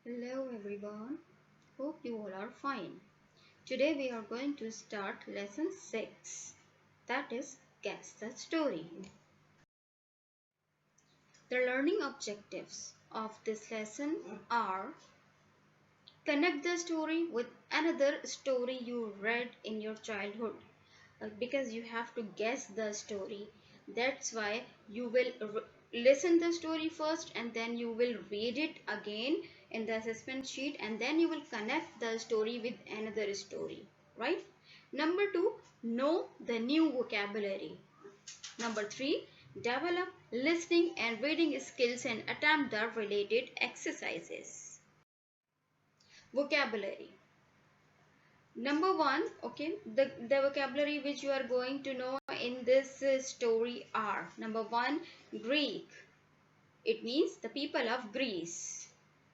Hello everyone, hope you all are fine. Today we are going to start lesson 6, that is Guess the Story. The learning objectives of this lesson are: connect the story with another story you read in your childhood. Because you have to guess the story, that's why you will listen the story first and then you will read it again in the assessment sheet, and then you will connect the story with another story, right? Number 2, know the new vocabulary. Number 3, develop listening and reading skills and attempt the related exercises. Vocabulary. Number 1, okay, the vocabulary which you are going to know in this story are: number 1, Greek. It means the people of Greece.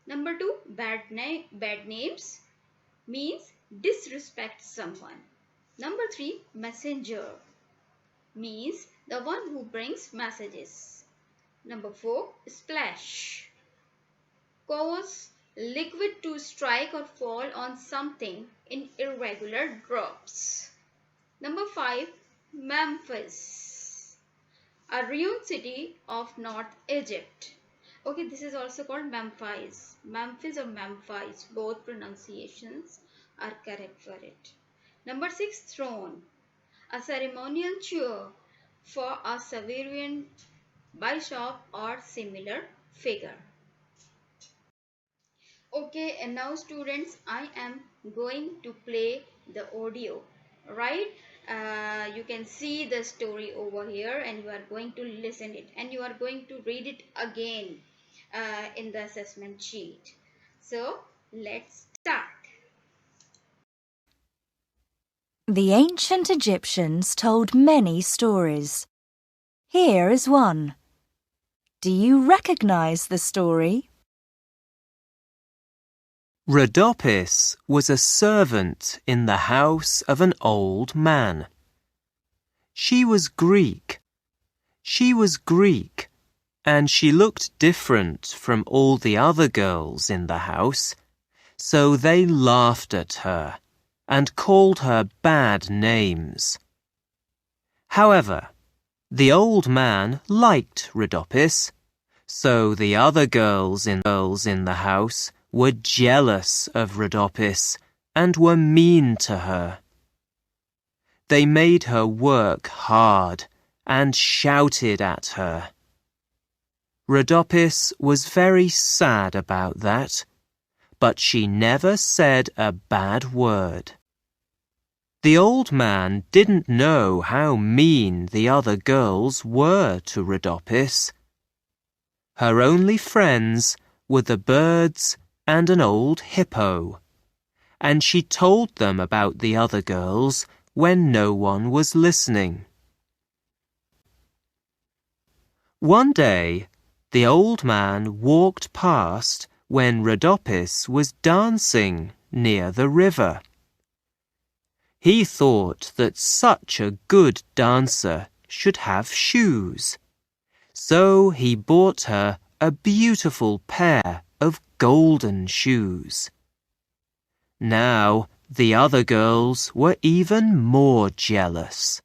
Number 2, bad names means disrespect someone. Number 3, messenger means the one who brings messages. Number 4, splash, cause liquid to strike or fall on something in irregular drops. Number 5, Memphis, a ruined city of North Egypt. Okay, this is also called Memphis. Memphis or Memphis, both pronunciations are correct for it. Number 6, throne, a ceremonial chair for a sovereign, bishop or similar figure. Okay, and now students, I am going to play the audio, right? You can see the story over here and you are going to listen it and you are going to read it again in the assessment sheet. So let's start. The ancient Egyptians told many stories. Here is one. Do you recognize the story? Rhodopis was a servant in the house of an old man. She was Greek. And she looked different from all the other girls in the house, so they laughed at her and called her bad names. However, the old man liked Rhodopis, so the other girls in the house were jealous of Rhodopis and were mean to her. They made her work hard and shouted at her. Rhodopis was very sad about that, but she never said a bad word. The old man didn't know how mean the other girls were to Rhodopis. Her only friends were the birds and an old hippo, and she told them about the other girls when no one was listening. One day, the old man walked past when Rhodopis was dancing near the river. He thought that such a good dancer should have shoes, so he bought her a beautiful pair of golden shoes. Now the other girls were even more jealous.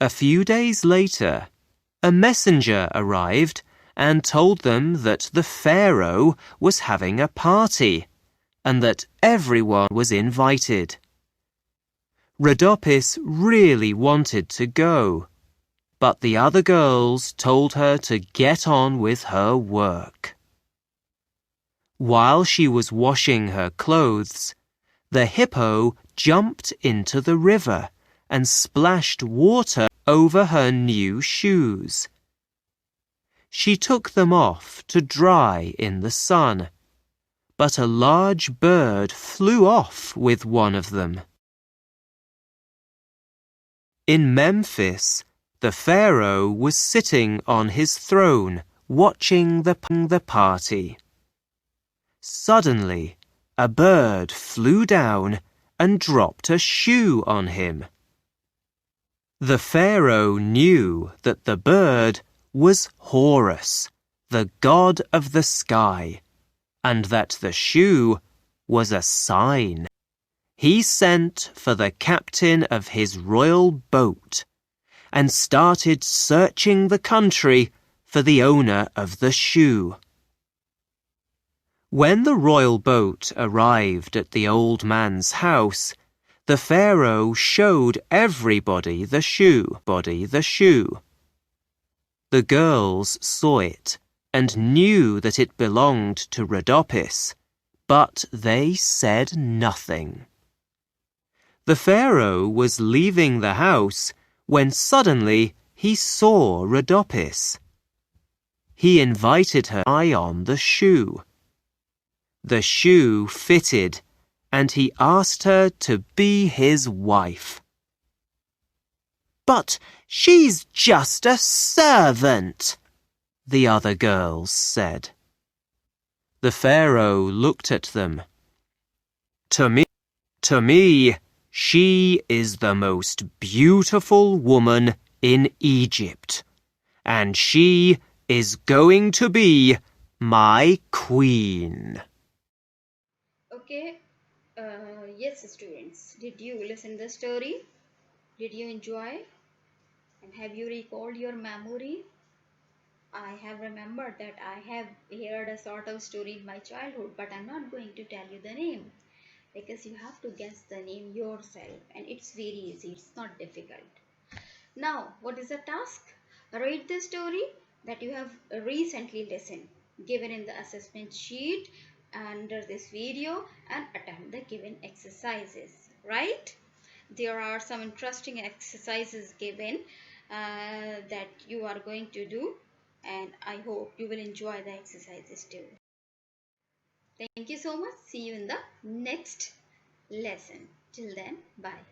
A few days later, a messenger arrived and told them that the Pharaoh was having a party and that everyone was invited. Rhodopis really wanted to go, but the other girls told her to get on with her work. While she was washing her clothes, the hippo jumped into the river and splashed water over her new shoes. She took them off to dry in the sun, but a large bird flew off with one of them. In Memphis, the Pharaoh was sitting on his throne watching the party. Suddenly, a bird flew down and dropped a shoe on him. The Pharaoh knew that the bird was Horus, the god of the sky, and that the shoe was a sign. He sent for the captain of his royal boat and started searching the country for the owner of the shoe. When the royal boat arrived at the old man's house, the Pharaoh showed everybody the shoe. The girls saw it and knew that it belonged to Rhodopis, but they said nothing. The Pharaoh was leaving the house when suddenly he saw Rhodopis. He invited her to try on the shoe. The shoe fitted, and he asked her to be his wife. "But she's just a servant," the other girls said. The Pharaoh looked at them. To me, she is the most beautiful woman in Egypt, and she is going to be my queen." Okay, yes students, did you listen the story? Did you enjoy? And have you recalled your memory? I have remembered that I have heard a sort of story in my childhood, but I'm not going to tell you the name because you have to guess the name yourself, and it's very easy, it's not difficult. Now, what is the task? Read the story that you have recently listened, given in the assessment sheet under this video, and attempt the given exercises, right? There are some interesting exercises given that you are going to do, and I hope you will enjoy the exercises too. Thank you so much. See you in the next lesson. Till then, bye.